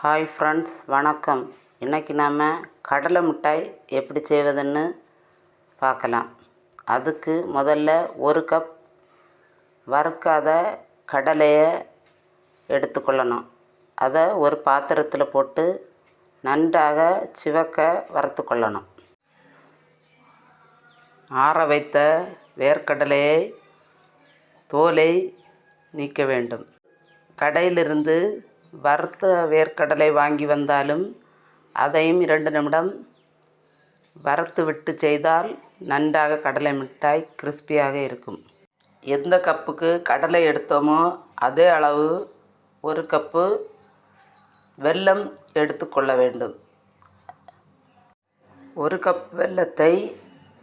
Hi friends, வணக்கம். இன்றைக்கி நாம் கடலை மிட்டாய் எப்படி செய்வதுன்னு பார்க்கலாம். அதுக்கு முதல்ல ஒரு கப் வறுக்காத கடலையை எடுத்துக்கொள்ளணும். அதை ஒரு பாத்திரத்தில் போட்டு நன்றாக சிவக்க வறுத்து கொள்ளணும். ஆற வைத்த வேர்க்கடலையை தோலை நீக்க வேண்டும். கடையிலிருந்து வறுத்த வேர்க்கடலை வாங்கி வந்தாலும் அதையும் 2 நிமிடம் வறுத்து விட்டு செய்தால் நன்றாக கடலை மிட்டாய் கிறிஸ்பியாக இருக்கும். எந்த கப்புக்கு கடலை எடுத்தோமோ அதே அளவு ஒரு கப்பு வெல்லம் எடுத்துக்கொள்ள வேண்டும். ஒரு கப் வெல்லத்தை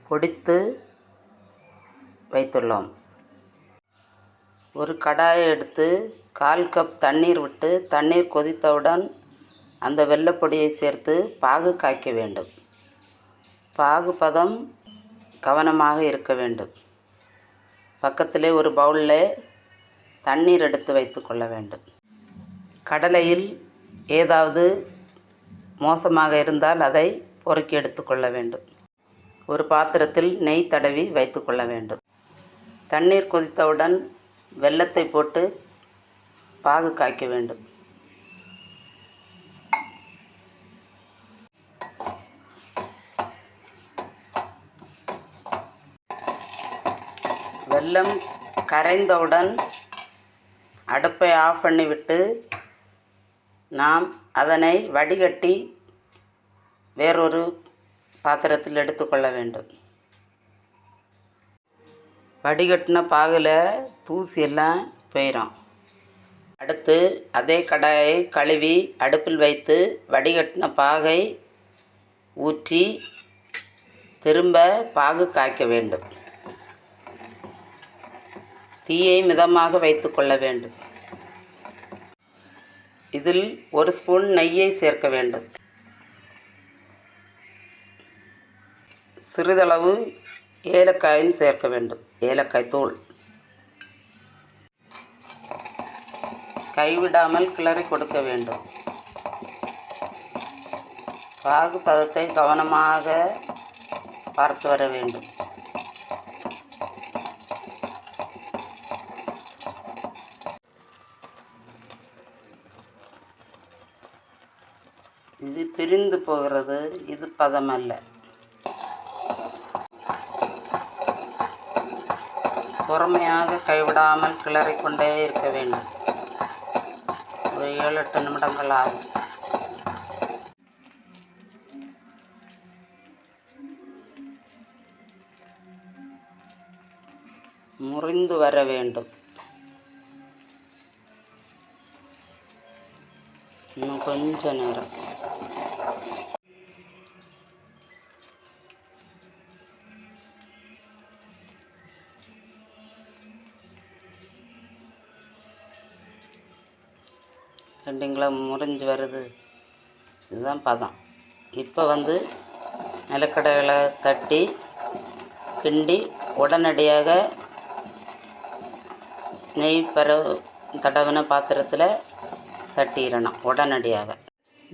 பொடித்து வைத்துள்ளோம். ஒரு கடாயை எடுத்து 1/4 கப் தண்ணீர் விட்டு தண்ணீர் கொதித்தவுடன் அந்த வெல்லப்பொடியை சேர்த்து பாகு காய்க்க வேண்டும். பாகு பதம் கவனமாக இருக்க வேண்டும். பக்கத்திலே ஒரு பவுலில் தண்ணீர் எடுத்து வைத்து கொள்ள வேண்டும். கடலையில் ஏதாவது மோசமாக இருந்தால் அதை பொறுக்கி எடுத்துக்கொள்ள வேண்டும். ஒரு பாத்திரத்தில் நெய் தடவி வைத்து கொள்ள வேண்டும். தண்ணீர் கொதித்தவுடன் வெல்லத்தை போட்டு பாகு காய்க்க வேண்டும். வெல்லம் கரைந்தவுடன் அடுப்பை ஆஃப் பண்ணிவிட்டு நாம் அதனை வடிகட்டி வேறொரு பாத்திரத்தில் எடுத்துக்கொள்ள வேண்டும். வடிகட்டின பாகில் தூசி எல்லாம் போயிடும். அடுத்து அதே கடாயை கழுவி அடுப்பில் வைத்து வடிகட்டின பாகை ஊற்றி திரும்ப பாகு காய்க்க வேண்டும். தீயை மிதமாக வைத்து கொள்ள வேண்டும். இதில் 1 ஸ்பூன் நெய்யை சேர்க்க வேண்டும். சிறிதளவு ஏலக்காயும் சேர்க்க வேண்டும். ஏலக்காய் தூள். கைவிடாமல் கிளறி கொடுக்க வேண்டும். பாகு பதத்தை கவனமாக பார்த்து வர வேண்டும். இது பிரிந்து போகிறது. இது பதம் அல்ல. பொறுமையாக கைவிடாமல் கிளறி கொண்டே இருக்க வேண்டும். ஒரு 7-8 நிமிடங்கள் ஆகும். முறிந்து வர வேண்டும். இன்னும் கொஞ்ச நேரம். கண்டிங்களா, முறிஞ்சு வருது. இதுதான் பதம். இப்போ நிலக்கடலை தட்டி கிண்டி உடனடியாக நெய் தடவின பாத்திரத்தில் தட்டிடணும். உடனடியாக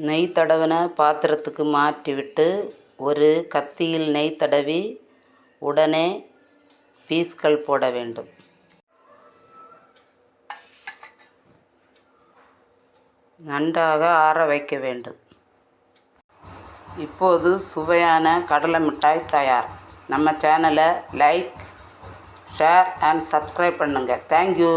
நெய் தடவின பாத்திரத்துக்கு மாற்றிவிட்டு ஒரு கத்தியில் நெய் தடவி உடனே பீஸ்கள் போட வேண்டும். நன்றாக ஆற வைக்க வேண்டும். இப்போது சுவையான கடலை மிட்டாய் தயார். நம்ம சேனலை லைக், ஷேர் அண்ட் சப்ஸ்கிரைப் பண்ணுங்கள். தேங்க்யூ.